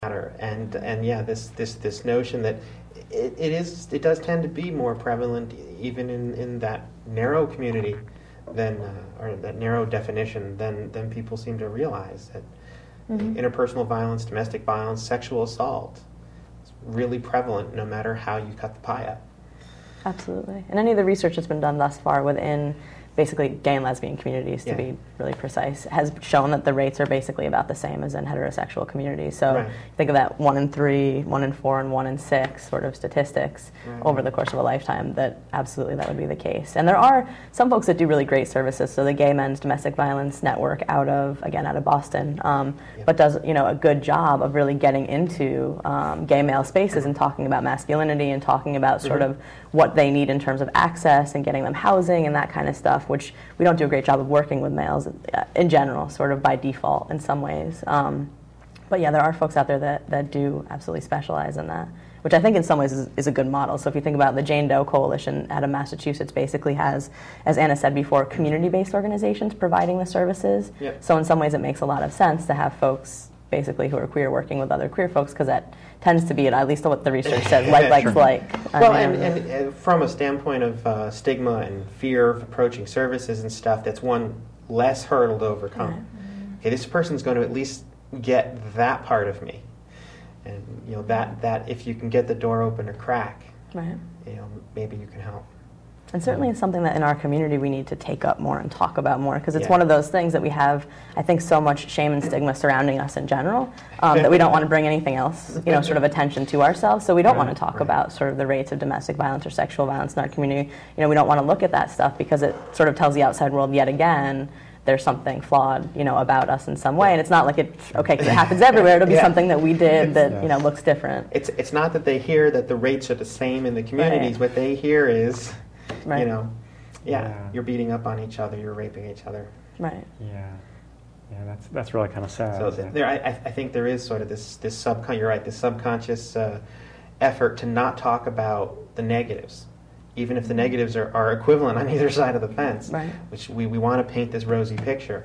matter. And yeah, this notion that it does tend to be more prevalent even in that narrow community than or that narrow definition than people seem to realize, that interpersonal violence, domestic violence, sexual assault is really prevalent no matter how you cut the pie up. Absolutely. And any of the research that's been done thus far within basically gay and lesbian communities, to be really precise, has shown that the rates are basically about the same as in heterosexual communities. So think of that 1 in 3, 1 in 4, and 1 in 6 sort of statistics over the course of a lifetime, that absolutely that would be the case. And there are some folks that do really great services. So the Gay Men's Domestic Violence Network out of Boston, but does a good job of really getting into gay male spaces and talking about masculinity and talking about sort of what they need in terms of access and getting them housing and that kind of stuff, which we don't do a great job of working with males in general, sort of by default in some ways. But yeah, there are folks out there that do absolutely specialize in that, which I think in some ways is a good model. So if you think about the Jane Doe Coalition out of Massachusetts, basically has, as Anna said before, community-based organizations providing the services. So in some ways it makes a lot of sense to have folks basically who are queer working with other queer folks, because that tends to be, at least what the research says, like. Well, and from a standpoint of stigma and fear of approaching services and stuff, that's one less hurdle to overcome. Okay, this person's going to at least get that part of me, and that if you can get the door open or crack, maybe you can help. And certainly it's something that in our community we need to take up more and talk about more, because it's one of those things that we have, I think, so much shame and stigma surrounding us in general, that we don't want to bring anything else, sort of attention to ourselves. So we don't want to talk about sort of the rates of domestic violence or sexual violence in our community. We don't want to look at that stuff because it sort of tells the outside world yet again there's something flawed, about us in some way. And it's not like it's okay because it happens everywhere. It'll be something that we did that looks different. It's not that they hear that the rates are the same in the communities. What they hear is, you're beating up on each other, you're raping each other. Right. Yeah, that's really kind of sad. So I think there is sort of this subconscious effort to not talk about the negatives, even if the negatives are equivalent on either side of the fence. Right. Which we want to paint this rosy picture,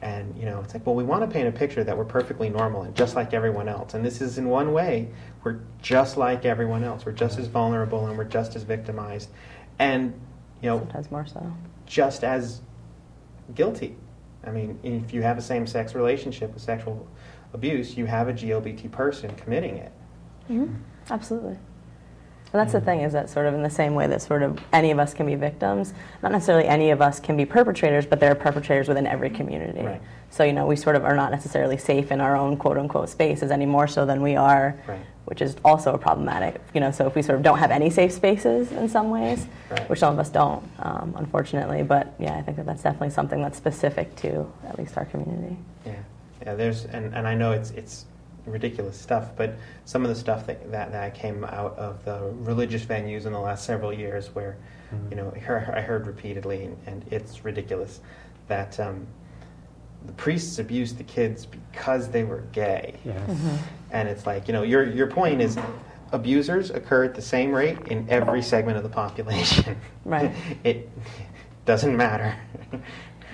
and it's like, well, we want to paint a picture that we're perfectly normal and just like everyone else, and this is in one way we're just like everyone else. We're just as vulnerable and we're just as victimized, and sometimes more so, just as guilty. I mean, if you have a same-sex relationship with sexual abuse, you have a GLBT person committing it. Absolutely. And that's the thing, is that sort of in the same way that sort of any of us can be victims, not necessarily any of us can be perpetrators, but there are perpetrators within every community. Right. So, we sort of are not necessarily safe in our own quote-unquote spaces any more so than we are, which is also problematic. So if we sort of don't have any safe spaces in some ways, which some of us don't, unfortunately. But yeah, I think that's definitely something that's specific to at least our community. Yeah. There's and I know it's ridiculous stuff, but some of the stuff that came out of the religious venues in the last several years, where I heard repeatedly, and it's ridiculous, that the priests abused the kids because they were gay. And it's like, your point is, abusers occur at the same rate in every segment of the population. Right. It doesn't matter.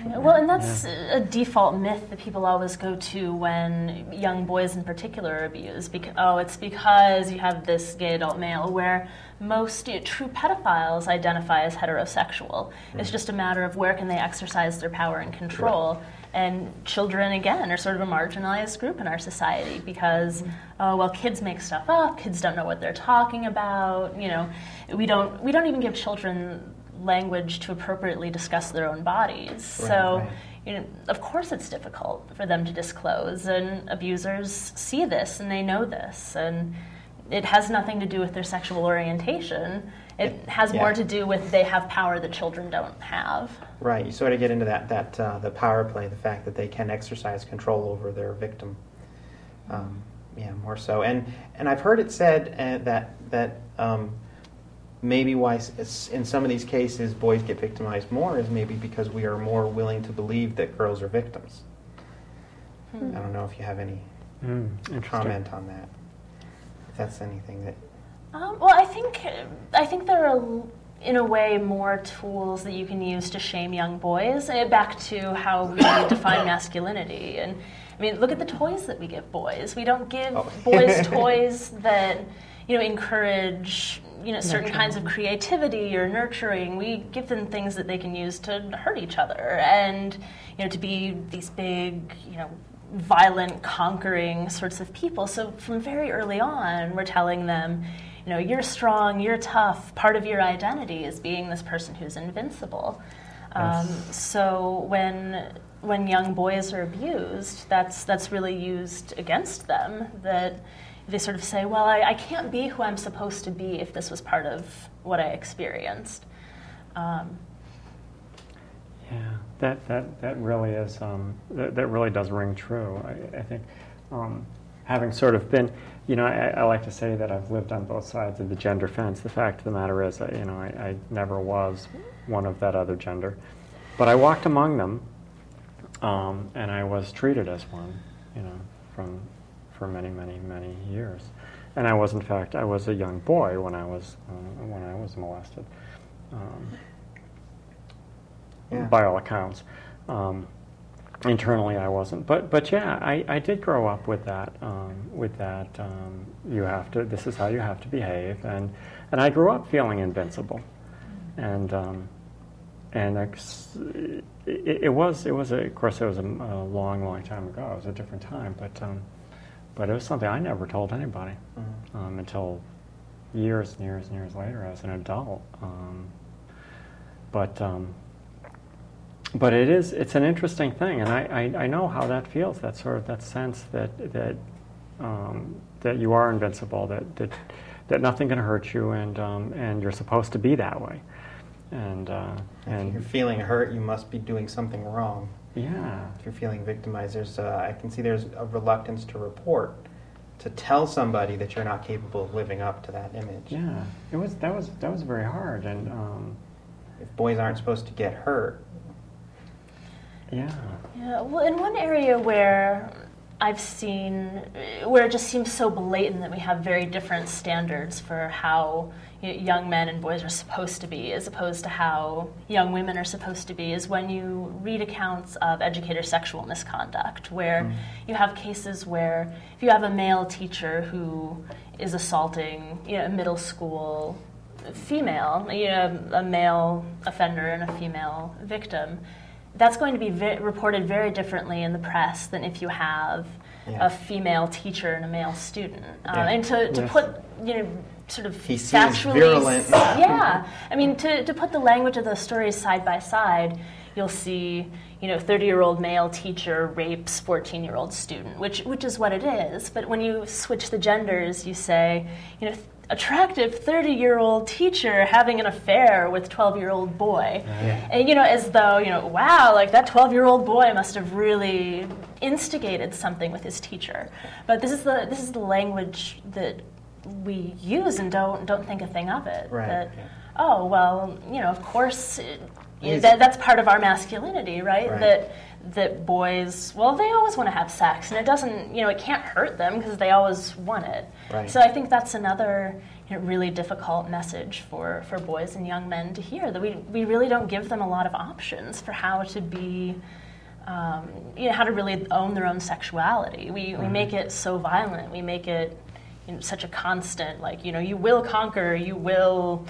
Well, and that's a default myth that people always go to when young boys in particular are abused. It's because you have this gay adult male, where most true pedophiles identify as heterosexual. It's just a matter of where can they exercise their power and control. And children, again, are sort of a marginalized group in our society because, kids make stuff up, kids don't know what they're talking about. We don't even give children language to appropriately discuss their own bodies. So, of course it's difficult for them to disclose, and abusers see this and they know this, and it has nothing to do with their sexual orientation. It has more to do with they have power that children don't have. Right. You sort of get into that the power play, the fact that they can exercise control over their victim. More so. And I've heard it said that maybe why in some of these cases boys get victimized more is maybe because we are more willing to believe that girls are victims. I don't know if you have any comment on that. If that's anything that... I think there are, in a way, more tools that you can use to shame young boys. Back to how we define masculinity, I mean, look at the toys that we give boys. We don't give boys toys that, encourage, certain kinds of creativity or nurturing. We give them things that they can use to hurt each other and, to be these big, violent, conquering sorts of people. So from very early on, we're telling them, you're strong, you're tough. Part of your identity is being this person who's invincible. So when young boys are abused, that's really used against them. That they sort of say, well, I can't be who I'm supposed to be if this was part of what I experienced. That really is that really does ring true. I think having sort of been, I like to say that I've lived on both sides of the gender fence. The fact of the matter is, I never was one of that other gender, but I walked among them, and I was treated as one, for many, many, many years. And I was, in fact, I was a young boy when I was molested. By all accounts. Internally, I wasn't, but yeah, I did grow up with that. You have to. This is how you have to behave, and I grew up feeling invincible, and it was of course it was a long time ago. It was a different time, but it was something I never told anybody until years and years and years later as an adult. But it's an interesting thing, and I know how that feels. That sort of that sense that you are invincible, that nothing can hurt you, and you're supposed to be that way. And if you're feeling hurt, you must be doing something wrong. Yeah. If you're feeling victimized, I can see there's a reluctance to report, to tell somebody that you're not capable of living up to that image. Yeah. That was very hard, and if boys aren't supposed to get hurt. Yeah. Yeah. Well, in one area where I've seen where it just seems so blatant that we have very different standards for how young men and boys are supposed to be, as opposed to how young women are supposed to be, is when you read accounts of educator sexual misconduct, where you have cases where if you have a male teacher who is assaulting a middle school female, a male offender and a female victim, that's going to be reported very differently in the press than if you have a female teacher and a male student. And to put, sort of factually... Yeah. I mean, to put the language of those stories side by side, you'll see, 30-year-old male teacher rapes 14-year-old student, which is what it is. But when you switch the genders, you say, attractive 30-year-old teacher having an affair with 12-year-old boy. And, as though, wow, like that 12-year-old boy must have really instigated something with his teacher. But this is the language that we use and don't think a thing of it. Right. That, oh, well, of course, that's part of our masculinity, right? That boys, well, they always want to have sex, and it doesn't, it can't hurt them because they always want it. Right. So I think that's another really difficult message for boys and young men to hear, that we really don't give them a lot of options for how to be, how to really own their own sexuality. We make it so violent. We make it such a constant, like, you will conquer, you will,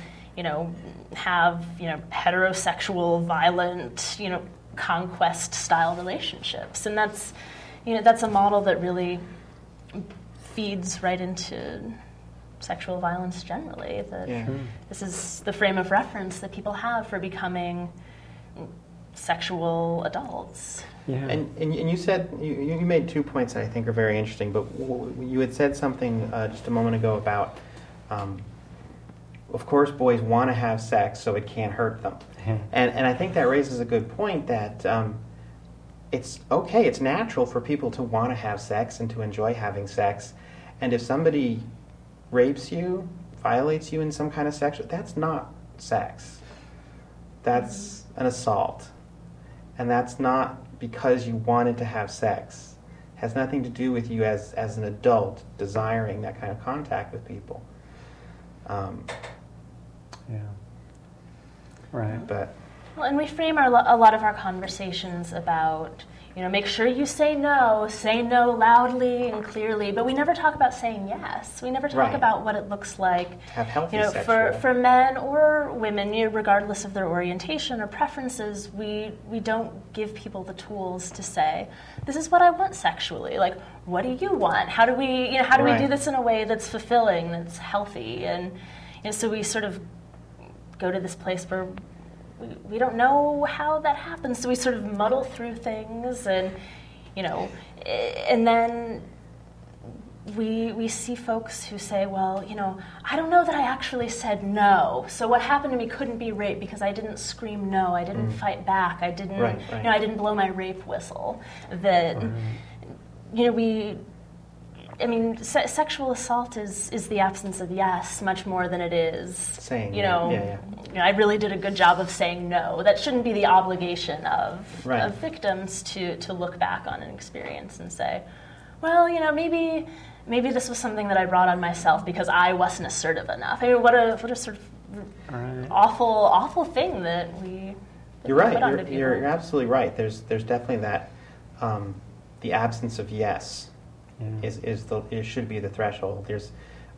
have, heterosexual, violent, conquest-style relationships. And that's a model that really feeds right into sexual violence generally. This is the frame of reference that people have for becoming sexual adults. Yeah. And you said, you made 2 points that I think are very interesting, but you had said something just a moment ago about, of course, boys want to have sex so it can't hurt them. And I think that raises a good point that it's okay, it's natural for people to want to have sex and to enjoy having sex. And if somebody rapes you, violates you in some kind of sexual, that's not sex. That's an assault. And that's not because you wanted to have sex. It has nothing to do with you as an adult desiring that kind of contact with people. Right. But well, and we frame a lot of our conversations about make sure you say no loudly and clearly, but we never talk about saying yes. We never talk about what it looks like have healthy sexual. For men or women, regardless of their orientation or preferences. We don't give people the tools to say, this is what I want sexually. Like, what do you want? How do we we do this in a way that's fulfilling, that's healthy? And so we sort of go to this place where we don't know how that happens, so we sort of muddle through things, and and then we see folks who say, well, I don't know that I actually said no, so what happened to me couldn't be rape because I didn't scream no, I didn't fight back, I didn't I didn't blow my rape whistle. That sexual assault is the absence of yes much more than it is saying, I really did a good job of saying no. That shouldn't be the obligation of victims to look back on an experience and say, well, maybe this was something that I brought on myself because I wasn't assertive enough. I mean, what a sort of awful thing that we You're right. You're absolutely right. There's definitely that the absence of yes. It should be the threshold. There's,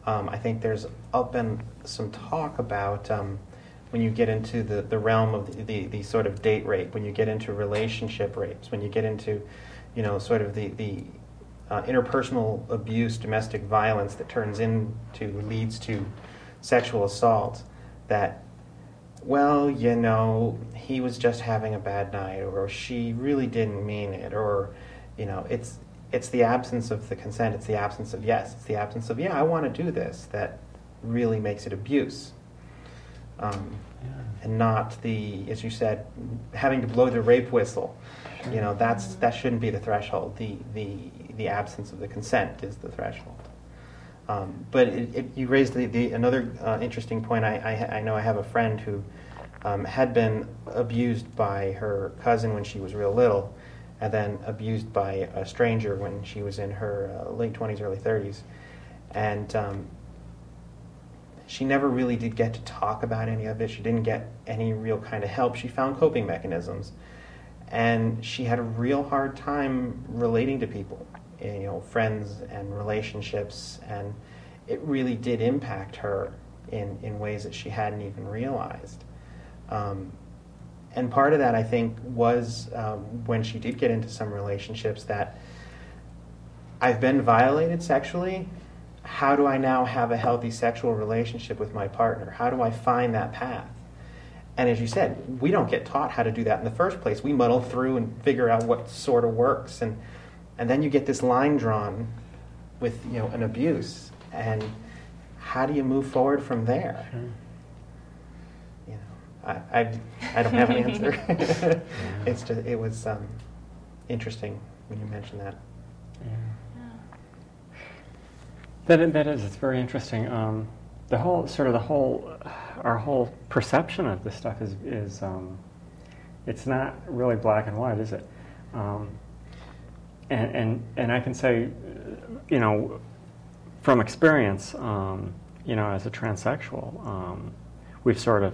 I think there's been some talk about when you get into the realm of the sort of date rape, when you get into relationship rapes, when you get into, sort of the interpersonal abuse, domestic violence that leads to sexual assault, that, well, he was just having a bad night, or she really didn't mean it, or, it's the absence of the consent, it's the absence of yes, it's the absence of, I want to do this, that really makes it abuse. And not as you said, having to blow the rape whistle. That shouldn't be the threshold. The absence of the consent is the threshold. But you raised another interesting point. I know I have a friend who had been abused by her cousin when she was real little, and then abused by a stranger when she was in her late 20s, early 30s. And she never really did get to talk about any of it. She didn't get any real kind of help. She found coping mechanisms. And she had a real hard time relating to people, friends and relationships, and it really did impact her in ways that she hadn't even realized. And part of that, I think, was when she did get into some relationships that I've been violated sexually. How do I now have a healthy sexual relationship with my partner? How do I find that path? And as you said, we don't get taught how to do that in the first place. We muddle through and figure out what sort of works. And then you get this line drawn with an abuse. And how do you move forward from there? I don't have an answer. It was interesting when you mentioned that. That is. It's very interesting. Our whole perception of this stuff is it's not really black and white, is it? And I can say, from experience, as a transsexual, we sort of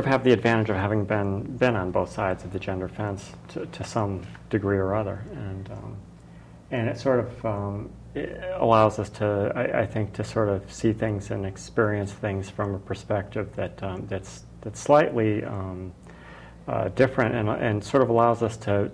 have the advantage of having been on both sides of the gender fence to some degree or other, and it sort of it allows us to, I think, to sort of see things and experience things from a perspective that's slightly different, and sort of allows us to